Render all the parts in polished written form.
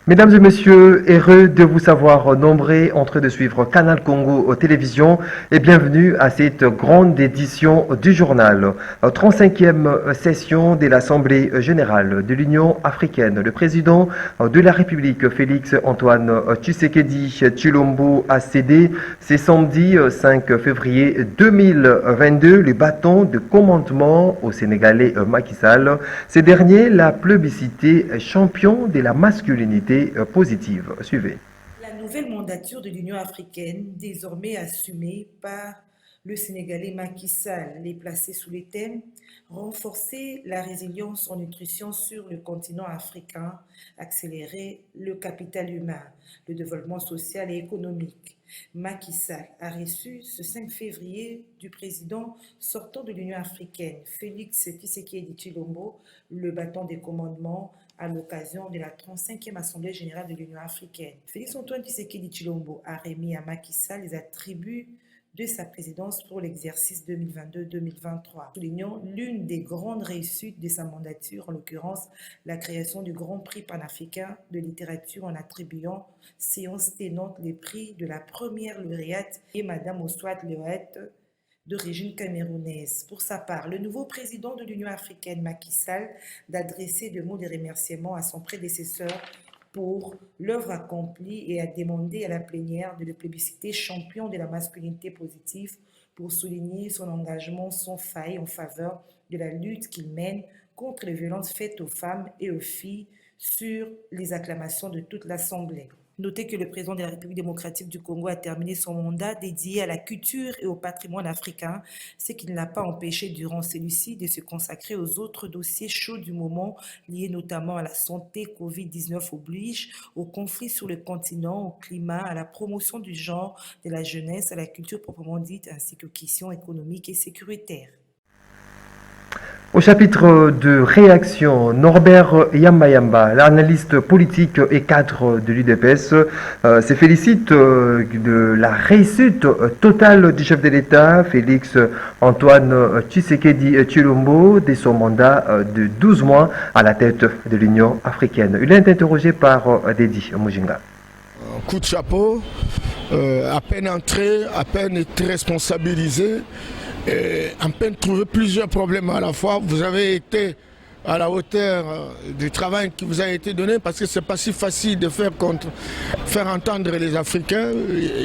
Mesdames et messieurs, heureux de vous savoir nombreux en train de suivre Canal Congo Télévision et bienvenue à cette grande édition du journal. 35e session de l'Assemblée générale de l'Union africaine. Le président de la République, Félix Antoine Tshisekedi Tshilombo, a cédé ce samedi 5 février 2022 le bâton de commandement au Sénégalais Macky Sall. Ce dernier l'a plébiscité champion de la masculinité positive. Suivez. La nouvelle mandature de l'Union africaine, désormais assumée par le Sénégalais Macky Sall, est placée sous les thèmes renforcer la résilience en nutrition sur le continent africain, accélérer le capital humain, le développement social et économique. Macky Sall a reçu ce 5 février du président sortant de l'Union africaine, Félix Tshisekedi Tshilombo, le bâton des commandements à l'occasion de la 35e Assemblée générale de l'Union africaine. Félix Antoine Tshisekedi Tshilombo a remis à Macky Sall les attributs de sa présidence pour l'exercice 2022-2023, soulignant l'une des grandes réussites de sa mandature, en l'occurrence la création du Grand Prix panafricain de littérature en attribuant séance tenante les prix de la première lauréate et Madame Oswald Laureate d'origine camerounaise. Pour sa part, le nouveau président de l'Union africaine, Macky Sall, d'adresser de mots de remerciement à son prédécesseur pour l'œuvre accomplie et a demandé à la plénière de le plébisciter champion de la masculinité positive pour souligner son engagement sans faille en faveur de la lutte qu'il mène contre les violences faites aux femmes et aux filles sur les acclamations de toute l'Assemblée. Notez que le président de la République démocratique du Congo a terminé son mandat dédié à la culture et au patrimoine africain, ce qui ne l'a pas empêché durant celui-ci de se consacrer aux autres dossiers chauds du moment, liés notamment à la santé, Covid-19 oblige, aux conflits sur le continent, au climat, à la promotion du genre, de la jeunesse, à la culture proprement dite, ainsi qu'aux questions économiques et sécuritaires. Au chapitre de réaction, Norbert Yamba, l'analyste politique et cadre de l'UDPS, se félicite de la réussite totale du chef de l'État, Félix Antoine Tshisekedi Tshilombo, de son mandat de 12 mois à la tête de l'Union africaine. Il est interrogé par Dedi Mujinga. Coup de chapeau, à peine entré, à peine été responsabilisé. En peine trouver plusieurs problèmes à la fois. Vous avez été à la hauteur du travail qui vous a été donné parce que c'est pas si facile de faire entendre les Africains.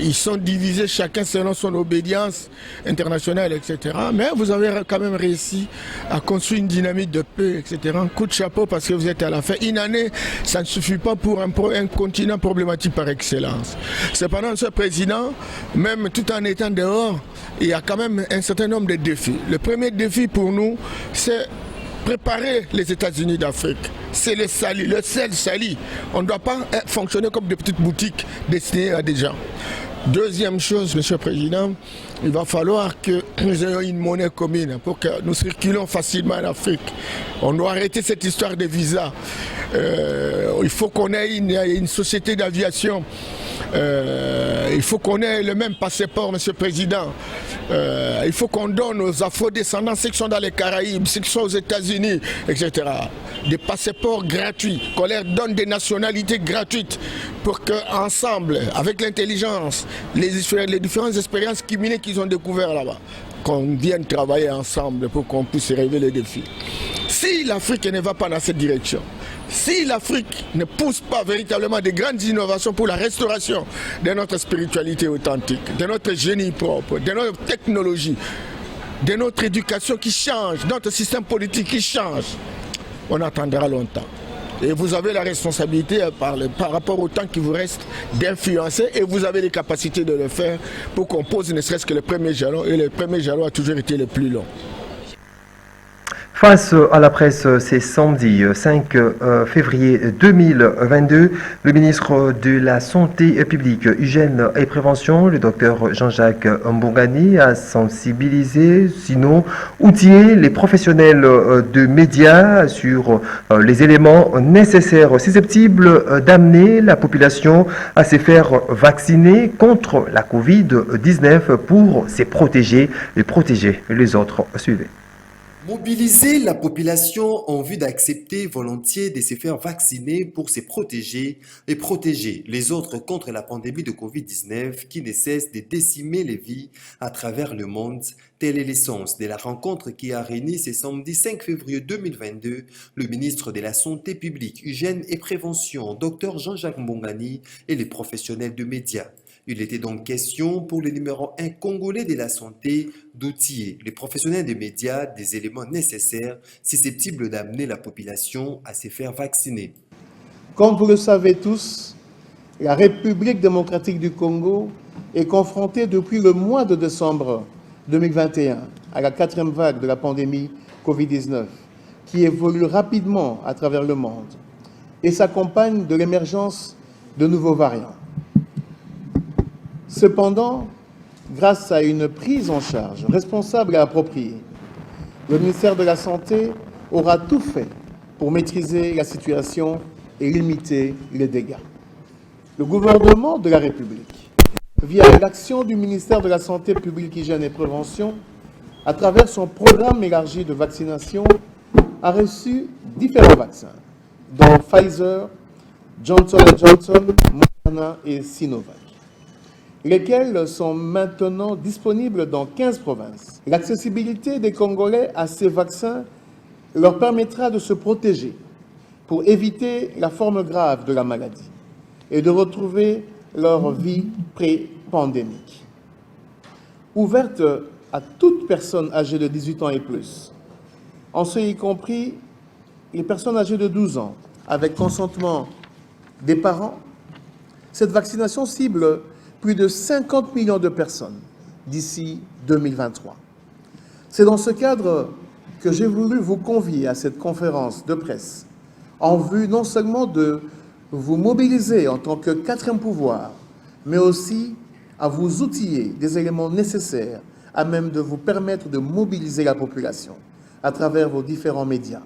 Ils sont divisés chacun selon son obédience internationale, etc. Mais vous avez quand même réussi à construire une dynamique de paix, etc. Un coup de chapeau parce que vous êtes à la fin. Une année, ça ne suffit pas pour un continent problématique par excellence. Cependant, ce président, même tout en étant dehors, il y a quand même un certain nombre de défis. Le premier défi pour nous, c'est préparer les États-Unis d'Afrique. C'est le sel sali. On ne doit pas fonctionner comme des petites boutiques destinées à des gens. Deuxième chose, Monsieur le Président, il va falloir que nous ayons une monnaie commune pour que nous circulons facilement en Afrique. On doit arrêter cette histoire de visa. Il faut qu'on ait une société d'aviation. Il faut qu'on ait le même passeport, Monsieur le Président. Il faut qu'on donne aux afro-descendants, ceux qui sont dans les Caraïbes, ceux qui sont aux États-Unis, etc. Des passeports gratuits, qu'on leur donne des nationalités gratuites pour qu'ensemble, avec l'intelligence, les différentes expériences cumulées qu'ils ont découvertes là-bas, qu'on vienne travailler ensemble pour qu'on puisse relever les défis. Si l'Afrique ne va pas dans cette direction, si l'Afrique ne pousse pas véritablement de grandes innovations pour la restauration de notre spiritualité authentique, de notre génie propre, de notre technologie, de notre éducation qui change, notre système politique qui change, on attendra longtemps. Et vous avez la responsabilité par rapport au temps qui vous reste d'influencer et vous avez les capacités de le faire pour qu'on pose ne serait-ce que le premier jalon et le premier jalon a toujours été le plus long. Face à la presse, c'est samedi 5 février 2022. Le ministre de la Santé publique, Hygiène et Prévention, le docteur Jean-Jacques Mbongani, a sensibilisé, sinon outillé les professionnels de médias sur les éléments nécessaires susceptibles d'amener la population à se faire vacciner contre la Covid-19 pour se protéger et protéger les autres. Suivez. Mobiliser la population en vue d'accepter volontiers de se faire vacciner pour se protéger et protéger les autres contre la pandémie de Covid-19 qui ne cesse de décimer les vies à travers le monde. Telle est l'essence de la rencontre qui a réuni ce samedi 5 février 2022 le ministre de la Santé publique, Hygiène et Prévention, Dr Jean-Jacques Mbongani, et les professionnels de médias. Il était donc question pour le numéro 1 congolais de la santé d'outiller les professionnels des médias des éléments nécessaires susceptibles d'amener la population à se faire vacciner. Comme vous le savez tous, la République démocratique du Congo est confrontée depuis le mois de décembre 2021 à la 4e vague de la pandémie Covid-19 qui évolue rapidement à travers le monde et s'accompagne de l'émergence de nouveaux variants. Cependant, grâce à une prise en charge responsable et appropriée, le ministère de la Santé aura tout fait pour maîtriser la situation et limiter les dégâts. Le gouvernement de la République, via l'action du ministère de la Santé publique, Hygiène et Prévention, à travers son programme élargi de vaccination, a reçu différents vaccins, dont Pfizer, Johnson & Johnson, Moderna et Sinovac, lesquels sont maintenant disponibles dans 15 provinces. L'accessibilité des Congolais à ces vaccins leur permettra de se protéger pour éviter la forme grave de la maladie et de retrouver leur vie pré-pandémique. Ouverte à toute personne âgée de 18 ans et plus, en ce y compris les personnes âgées de 12 ans, avec consentement des parents, cette vaccination cible plus de 50 millions de personnes d'ici 2023. C'est dans ce cadre que j'ai voulu vous convier à cette conférence de presse en vue non seulement de vous mobiliser en tant que quatrième pouvoir, mais aussi à vous outiller des éléments nécessaires à même de vous permettre de mobiliser la population à travers vos différents médias,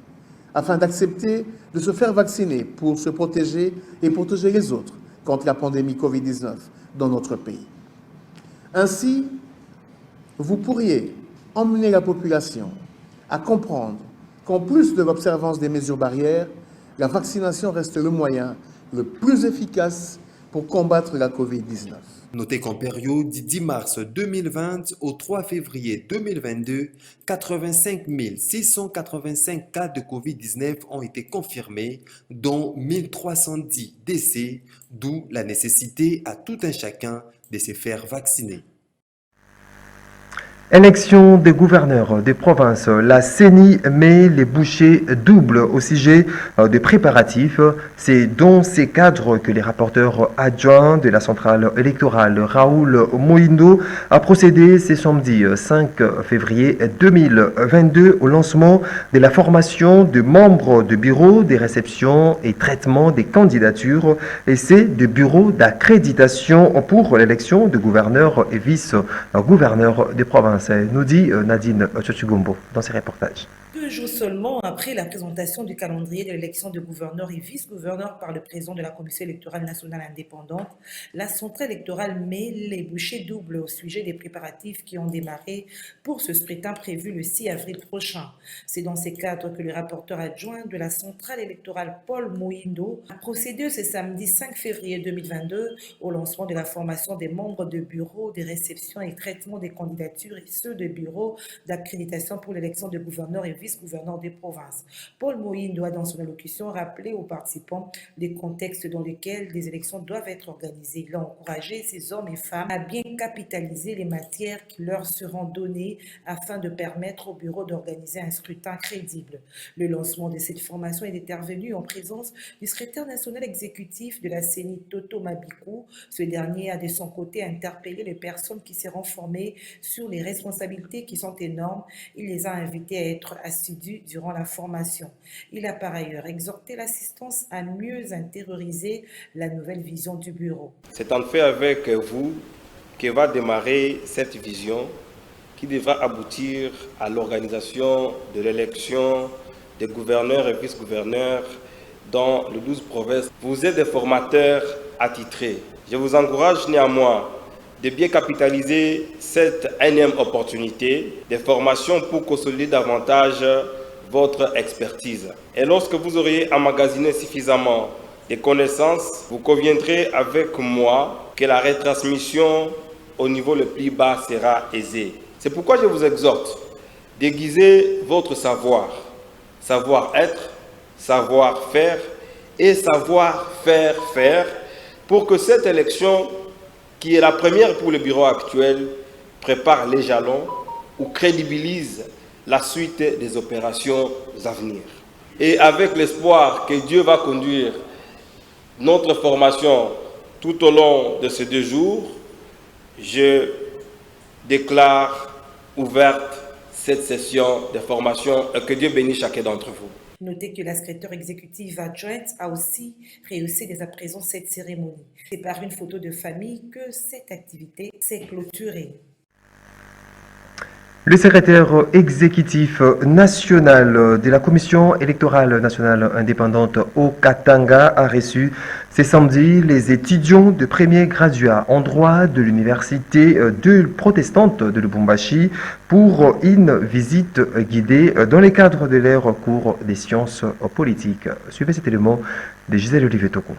afin d'accepter de se faire vacciner pour se protéger et protéger les autres contre la pandémie Covid-19 dans notre pays. Ainsi, vous pourriez emmener la population à comprendre qu'en plus de l'observance des mesures barrières, la vaccination reste le moyen le plus efficace pour combattre la Covid-19. Notez qu'en période du 10 mars 2020 au 3 février 2022, 85 685 cas de Covid-19 ont été confirmés, dont 1310 décès, d'où la nécessité à tout un chacun de se faire vacciner. Élection des gouverneurs des provinces. La CENI met les bouchées doubles au sujet des préparatifs. C'est dans ces cadres que les rapporteurs adjoints de la centrale électorale, Raoul Moindo, a procédé ce samedi 5 février 2022 au lancement de la formation de membres du bureau des réceptions et traitement des candidatures et c'est du bureau d'accréditation pour l'élection de gouverneurs et vice-gouverneurs des provinces. Nous dit Nadine Tchotchugombo dans ses reportages. 2 jours seulement après la présentation du calendrier de l'élection de gouverneurs et vice-gouverneurs par le président de la Commission électorale nationale indépendante, la centrale électorale met les bouchées doubles au sujet des préparatifs qui ont démarré pour ce scrutin prévu le 6 avril prochain. C'est dans ces cadres que le rapporteur adjoint de la centrale électorale, Paul Moindo, a procédé ce samedi 5 février 2022 au lancement de la formation des membres de bureaux de réception et traitement des candidatures et ceux de bureaux d'accréditation pour l'élection de gouverneurs et vice-gouverneur des provinces. Paul Moindo a dans son allocution rappelé aux participants les contextes dans lesquels des élections doivent être organisées. Il a encouragé ces hommes et femmes à bien capitaliser les matières qui leur seront données afin de permettre au bureau d'organiser un scrutin crédible. Le lancement de cette formation est intervenu en présence du secrétaire national exécutif de la CENI, Toto Mabikou. Ce dernier a de son côté interpellé les personnes qui seront formées sur les responsabilités qui sont énormes. Il les a invités à être assidus durant la formation. Il a par ailleurs exhorté l'assistance à mieux intérioriser la nouvelle vision du bureau. C'est en fait avec vous que va démarrer cette vision qui devra aboutir à l'organisation de l'élection des gouverneurs et vice-gouverneurs dans les 12 provinces. Vous êtes des formateurs attitrés. Je vous encourage néanmoins de bien capitaliser cette énième opportunité des formations pour consolider davantage votre expertise. Et lorsque vous auriez emmagasiné suffisamment de connaissances, vous conviendrez avec moi que la retransmission au niveau le plus bas sera aisée. C'est pourquoi je vous exhorte d'aiguiser votre savoir-être, savoir-faire et savoir-faire pour que cette élection, qui est la première pour le bureau actuel, prépare les jalons ou crédibilise la suite des opérations à venir. Et avec l'espoir que Dieu va conduire notre formation tout au long de ces 2 jours, je déclare ouverte cette session de formation et que Dieu bénisse chacun d'entre vous. Notez que la secrétaire exécutive adjointe a aussi rehaussé dès à présent cette cérémonie. C'est par une photo de famille que cette activité s'est clôturée. Le secrétaire exécutif national de la Commission électorale nationale indépendante au Katanga a reçu ce samedi les étudiants de premier graduat en droit de l'université de protestante de Lubumbashi pour une visite guidée dans le cadre de leur cours des sciences politiques. Suivez cet élément de Gisèle Olivier Toko.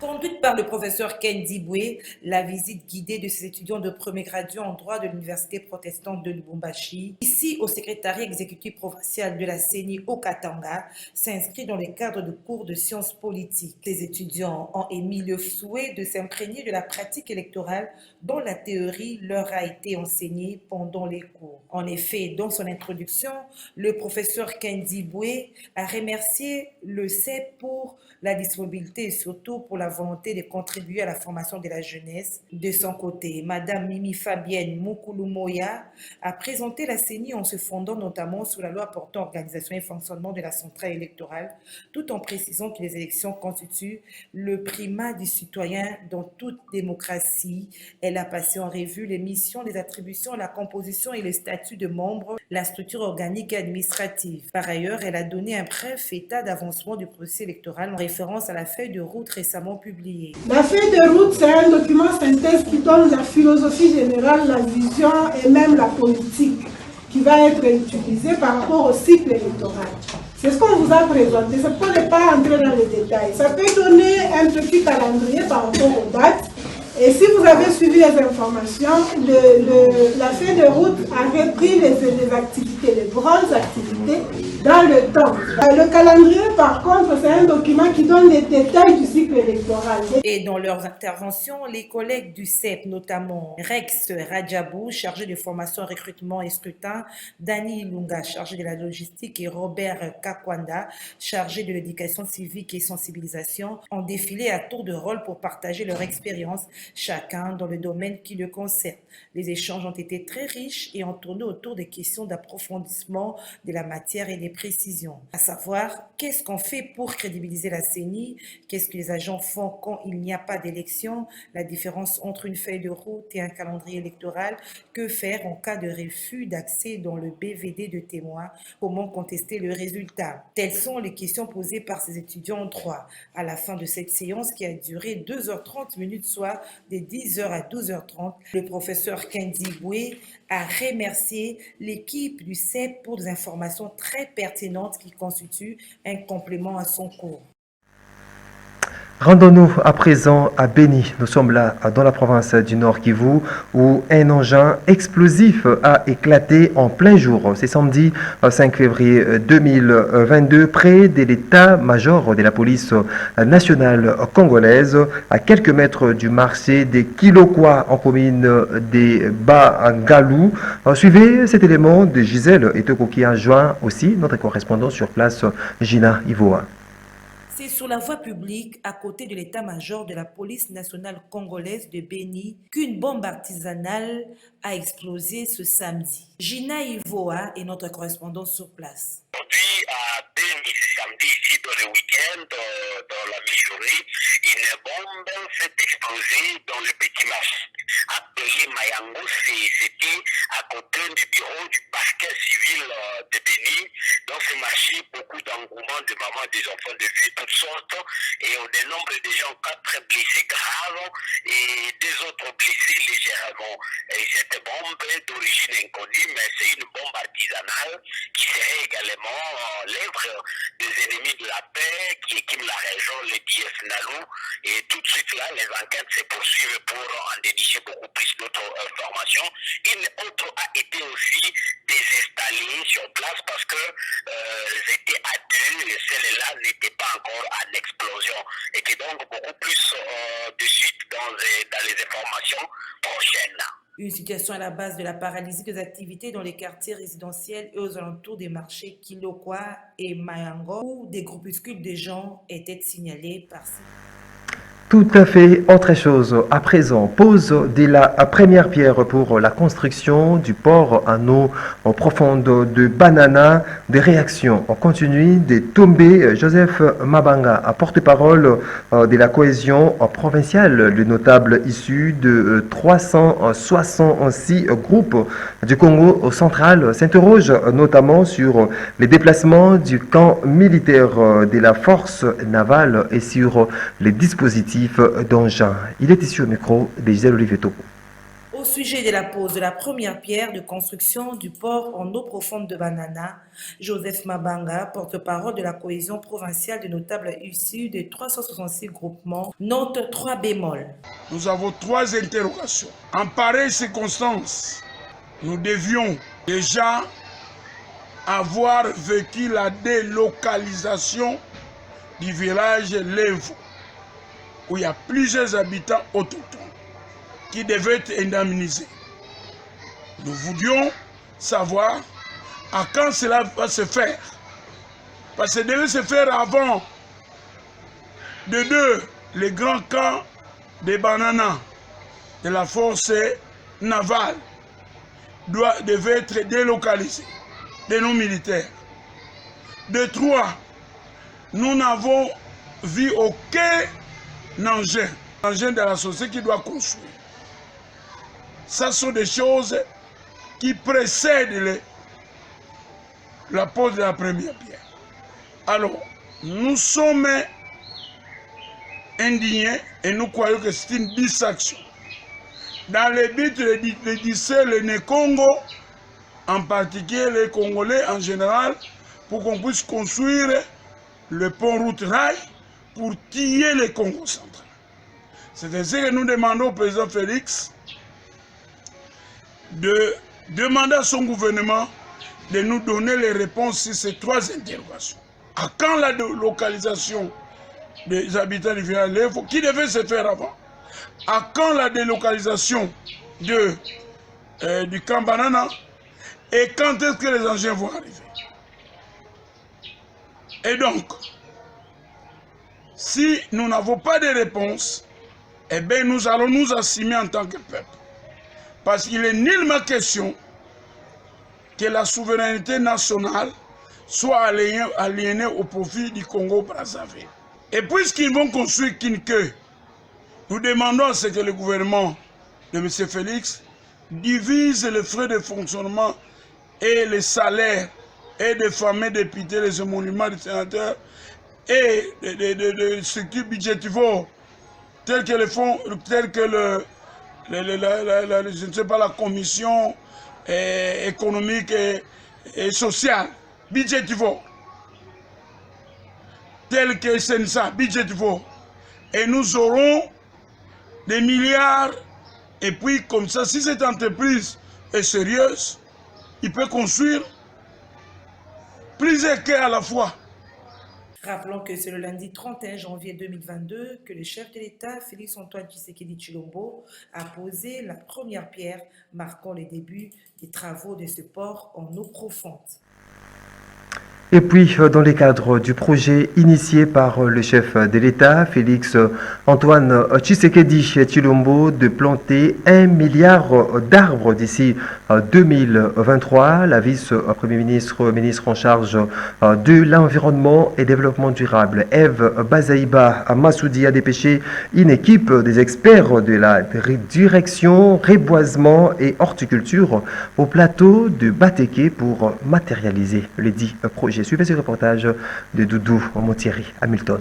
Conduite par le professeur Ken Diboué, la visite guidée de ces étudiants de premier graduat en droit de l'université protestante de Lubumbashi, ici au secrétariat exécutif provincial de la CENI au Katanga, s'inscrit dans le cadre de cours de sciences politiques. Les étudiants ont émis le souhait de s'imprégner de la pratique électorale dont la théorie leur a été enseignée pendant les cours. En effet, dans son introduction, le professeur Ken Diboué a remercié le CEP pour la disponibilité et surtout pour la volonté de contribuer à la formation de la jeunesse. De son côté, Madame Mimi Fabienne Mukulumoya a présenté la CENI en se fondant notamment sur la loi portant organisation et fonctionnement de la centrale électorale, tout en précisant que les élections constituent le primat du citoyen dans toute démocratie. Elle a passé en revue les missions, les attributions, la composition et le statut de membres, la structure organique et administrative. Par ailleurs, elle a donné un bref état d'avancement du processus électoral en référence à la feuille de route récemment publiée. La feuille de route, c'est un document synthèse qui donne la philosophie générale, la vision et même la politique qui va être utilisée par rapport au cycle électoral. C'est ce qu'on vous a présenté, c'est pour ne pas entrer dans les détails. Ça peut donner un petit calendrier par rapport aux dates. Et si vous avez suivi les informations, la feuille de route a repris les activités, les grandes activités dans le temps. Le calendrier, par contre, c'est un document qui donne les détails du cycle électoral. Et dans leurs interventions, les collègues du CEP, notamment Rex Radjabou, chargé de formation, recrutement et scrutin, Dani Ilunga, chargé de la logistique, et Robert Kakwanda, chargé de l'éducation civique et sensibilisation, ont défilé à tour de rôle pour partager leur expérience, chacun dans le domaine qui le concerne. Les échanges ont été très riches et ont tourné autour des questions d'approfondissement de la matière et des précisions. À savoir, qu'est-ce qu'on fait pour crédibiliser la CENI? Qu'est-ce que les agents font quand il n'y a pas d'élection? La différence entre une feuille de route et un calendrier électoral? Que faire en cas de refus d'accès dans le BVD de témoins? Comment contester le résultat? Telles sont les questions posées par ces étudiants en droit. À la fin de cette séance qui a duré 2h30 minutes, soit de 10h à 12h30, le professeur Kendi Boué a remercié l'équipe du CEP pour des informations très pertinentes qui constituent un complément à son cours. Rendons-nous à présent à Beni. Nous sommes là dans la province du Nord Kivu où un engin explosif a éclaté en plein jour. C'est samedi 5 février 2022 près de l'état-major de la police nationale congolaise à quelques mètres du marché des Kilokwa en commune des Bagalou. Suivez cet élément de Gisèle Etoko qui a joint aussi notre correspondant sur place Gina Ivoa. C'est sur la voie publique, à côté de l'état-major de la police nationale congolaise de Beni, qu'une bombe artisanale a explosé ce samedi. Gina Ivoa est notre correspondant sur place. Aujourd'hui, à Beni, samedi, ici, dans le week-end, dans la mi-journée, une bombe s'est explosée dans le petit marché. Appelé Mayango, c'était à côté du bureau du parquet civil de Beni. Dans ces marchés, beaucoup d'engouement de mamans, des enfants de vie, toutes sortes, et on dénombre des gens 4 blessés graves et 2 autres blessés légèrement. Et cette bombe est d'origine inconnue, mais c'est une bombe artisanale qui serait également l'œuvre des ennemis de la paix qui équipent la région, les DF Nalou. Et tout de suite là, les enquêtes se poursuivent pour en dénicher beaucoup plus d'autres informations. Une autre a été aussi désinstallée sur place parce que étaient à 2 et celle-là n'était pas encore en explosion. Et que donc beaucoup plus de suite dans les informations prochaines. Une situation à la base de la paralysie des activités dans les quartiers résidentiels et aux alentours des marchés Kilokwa et Mayango, où des groupuscules de gens étaient signalés par-ci. Tout à fait autre chose. À présent, pose de la première pierre pour la construction du port en eau profonde de Banana. Des réactions continuent de tomber. Joseph Mabanga, porte-parole de la cohésion provinciale, le notable issu de 366 groupes du Congo central, s'interroge notamment sur les déplacements du camp militaire de la force navale et sur les dispositifs d'engins. Il est ici au micro de Gisèle Oliveto. Au sujet de la pose de la première pierre de construction du port en eau profonde de Banana, Joseph Mabanga, porte-parole de la cohésion provinciale de notables issus des 366 groupements, note 3 bémols. Nous avons 3 interrogations. En pareille circonstance, nous devions déjà avoir vécu la délocalisation du village Levo, où il y a plusieurs habitants autochtones qui devaient être indemnisés. Nous voulions savoir à quand cela va se faire. Parce que ça devait se faire avant de 2, les grands camps de Banana de la force navale devaient être délocalisés de nos militaires. De 3, nous n'avons vu aucun engin de la société qui doit construire. Ça sont des choses qui précèdent la pose de la première pierre. Alors, nous sommes indignés et nous croyons que c'est une distraction. Dans le but de disser les Congo, en particulier les Congolais en général, pour qu'on puisse construire le pont route rail pour tiller les Congo central. C'est ainsi que nous demandons au président Félix de demander à son gouvernement de nous donner les réponses sur ces 3 interrogations. À quand la délocalisation des habitants du village Levo, qui devait se faire avant? À quand la délocalisation du camp Banana? Et quand est-ce que les engins vont arriver? Et donc, si nous n'avons pas de réponse, eh bien nous allons nous assumer en tant que peuple. Parce qu'il est nullement question que la souveraineté nationale soit aliénée au profit du Congo-Brazzaville. Et puisqu'ils vont construire Kinke, nous demandons à ce que le gouvernement de M. Félix divise les frais de fonctionnement et les salaires et des fameux députés, les émoluments des sénateurs et des structures budgétivores telles que le fonds, telles que je ne sais pas, la commission économique et sociale, budgétivore, telle que SENSA, budgétivore. Et nous aurons des milliards. Et puis comme ça, si cette entreprise est sérieuse, il peut construire plusieurs quais à la fois. Rappelons que c'est le lundi 31 janvier 2022 que le chef de l'État, Félix-Antoine Tshisekedi Tshilombo, a posé la première pierre marquant les débuts des travaux de ce port en eau profonde. Et puis, dans le cadre du projet initié par le chef de l'État, Félix-Antoine Tshisekedi Tshilombo, de planter 1 milliard d'arbres d'ici 2023, la vice-premier ministre en charge de l'environnement et développement durable, Eve Bazaïba Massoudi, a dépêché une équipe des experts de la direction reboisement et horticulture au plateau de Bateke pour matérialiser le dit projet. protégés. Suivez ce reportage de Doudou Motieri Hamilton.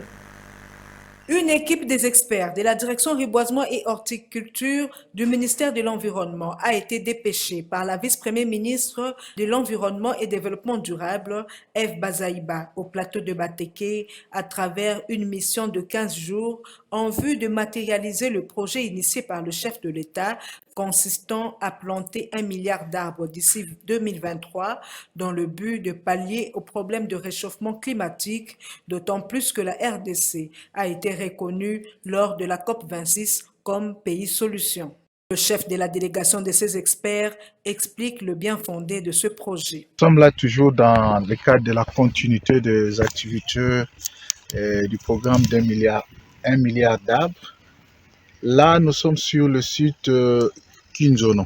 Une équipe des experts de la direction reboisement et horticulture du ministère de l'Environnement a été dépêchée par la vice-première ministre de l'Environnement et Développement durable, Eve Bazaïba, au plateau de Bateke à travers une mission de 15 jours en vue de matérialiser le projet initié par le chef de l'État consistant à planter 1 milliard d'arbres d'ici 2023 dans le but de pallier aux problèmes de réchauffement climatique, d'autant plus que la RDC a été reconnue lors de la COP26 comme pays solution. Le chef de la délégation de ces experts explique le bien fondé de ce projet. Nous sommes là toujours dans le cadre de la continuité des activités du programme d'1 milliard d'arbres. Là, nous sommes sur le site Kinzono.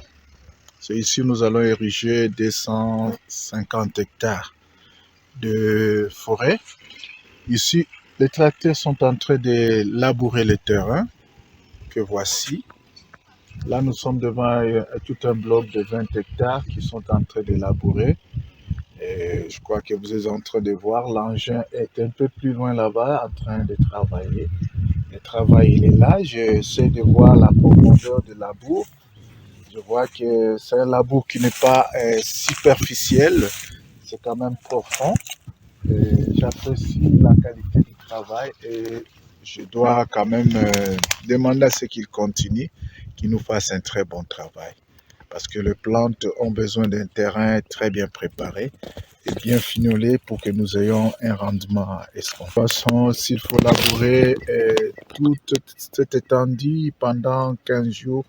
C'est ici que nous allons ériger 250 hectares de forêt. Ici, les tracteurs sont en train de labourer le terrain, que voici. Là, nous sommes devant tout un bloc de 20 hectares qui sont en train de labourer. Et je crois que vous êtes en train de voir, l'engin est un peu plus loin là-bas, en train de travailler. Le travail, il est là. J'essaie de voir la profondeur de labour. Je vois que c'est un labour qui n'est pas superficiel, c'est quand même profond. J'apprécie la qualité du travail et je dois quand même demander à ceux qui continuent qu'ils nous fassent un très bon travail. Parce que les plantes ont besoin d'un terrain très bien préparé et bien fignolé pour que nous ayons un rendement escompté. De toute façon, s'il faut labourer toute cette étendue pendant 15 jours,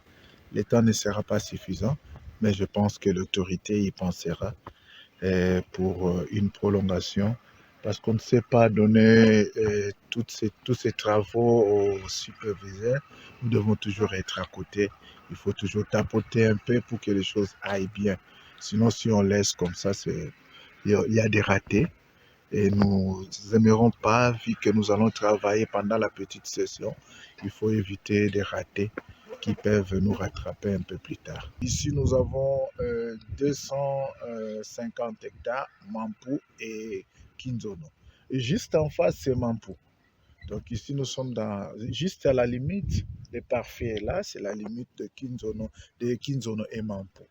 le temps ne sera pas suffisant, mais je pense que l'autorité y pensera pour une prolongation, parce qu'on ne sait pas donner tous ces travaux aux superviseurs. Nous devons toujours être à côté. Il faut toujours tapoter un peu pour que les choses aillent bien. Sinon, si on laisse comme ça, il y a des ratés. Et nous n'aimerons pas, vu que nous allons travailler pendant la petite session, il faut éviter des ratés qui peuvent nous rattraper un peu plus tard. Ici, nous avons 250 hectares, Mampou et Kinzono. Et juste en face, c'est Mampou. Donc ici, nous sommes juste à la limite, le parfait est là, c'est la limite de Kinzono et Mampou.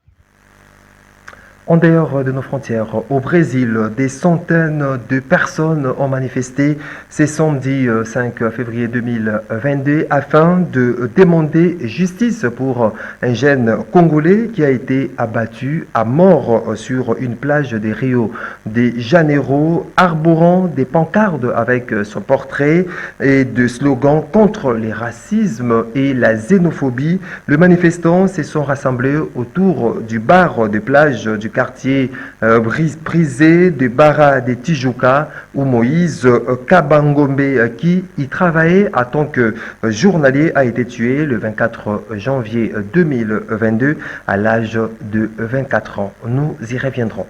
En dehors de nos frontières, au Brésil, des centaines de personnes ont manifesté ce samedi 5 février 2022 afin de demander justice pour un jeune Congolais qui a été abattu à mort sur une plage de Rio de Janeiro, arborant des pancartes avec son portrait et des slogans contre le racisme et la xénophobie. Les manifestants se sont rassemblés autour du bar de plage du quartier brisé de Barra de Tijuca où Moïse Kabangombe, qui y travaillait en tant que journalier, a été tué le 24 janvier 2022 à l'âge de 24 ans. Nous y reviendrons.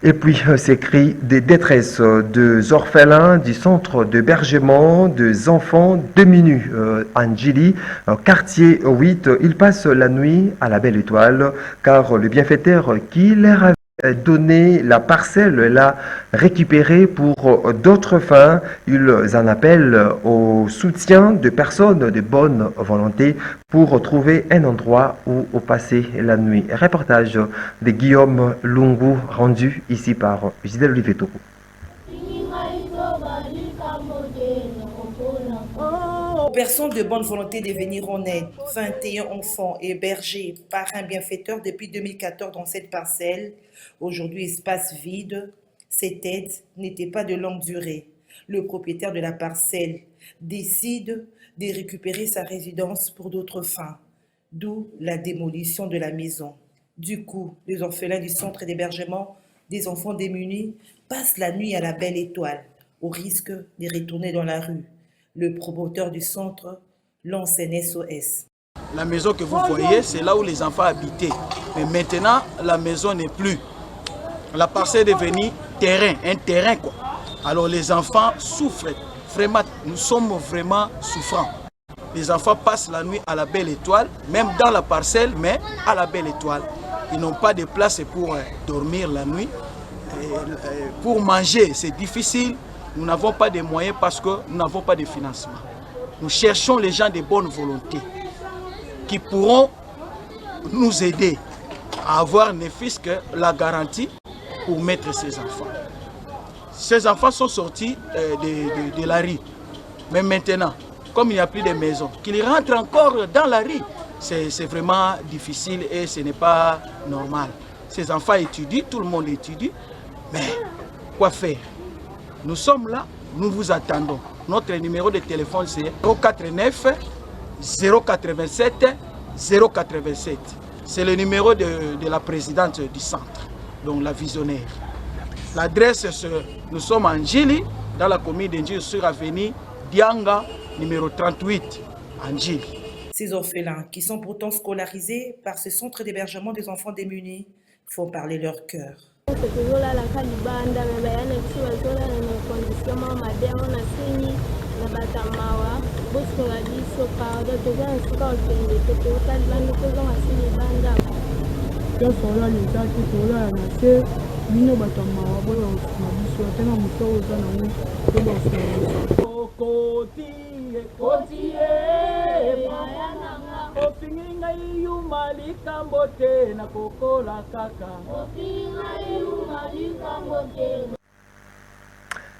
Et puis, ces cris de détresse des orphelins du centre d'hébergement des enfants démunis en Djili, quartier 8, ils passent la nuit à la Belle Étoile, car le bienfaiteur qui leur avait donné la parcelle l'a récupérée pour d'autres fins. Ils en appellent au soutien de personnes de bonne volonté pour trouver un endroit où passer la nuit. Reportage de Guillaume Lungu rendu ici par Gisèle Oliveto. Aux personnes de bonne volonté de venir en aide, 21 enfants hébergés par un bienfaiteur depuis 2014 dans cette parcelle, aujourd'hui espace vide. Cette aide n'était pas de longue durée. Le propriétaire de la parcelle décide de récupérer sa résidence pour d'autres fins, d'où la démolition de la maison. Du coup, les orphelins du centre d'hébergement des enfants démunis passent la nuit à la Belle Étoile, au risque de retourner dans la rue. Le promoteur du centre lance un SOS. La maison que vous voyez, c'est là où les enfants habitaient. Mais maintenant, la maison n'est plus. La parcelle est devenue terrain, un terrain quoi. Alors les enfants souffrent. Vraiment, nous sommes vraiment souffrants. Les enfants passent la nuit à la Belle Étoile, même dans la parcelle, mais à la Belle Étoile. Ils n'ont pas de place pour dormir la nuit. pour manger, c'est difficile. Nous n'avons pas de moyens parce que nous n'avons pas de financement. Nous cherchons les gens de bonne volonté qui pourront nous aider à avoir ne fût-ce que la garantie pour mettre ces enfants. Ces enfants sont sortis de la rue. Mais maintenant, comme il n'y a plus de maisons, qu'ils rentrent encore dans la rue, c'est vraiment difficile et ce n'est pas normal. Ces enfants étudient, tout le monde étudie, mais quoi faire? Nous sommes là, nous vous attendons. Notre numéro de téléphone c'est 049 087 087. C'est le numéro de la présidente du centre, donc la visionnaire. L'adresse, nous sommes en Njili, dans la commune d'Njili, sur avenue Dianga, numéro 38, en Njili. Ces orphelins, qui sont pourtant scolarisés par ce centre d'hébergement des enfants démunis, font parler leur cœur.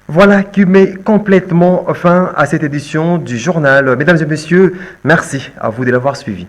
Voilà qui met complètement fin à cette édition du journal. Mesdames et messieurs, merci à vous de l'avoir suivi.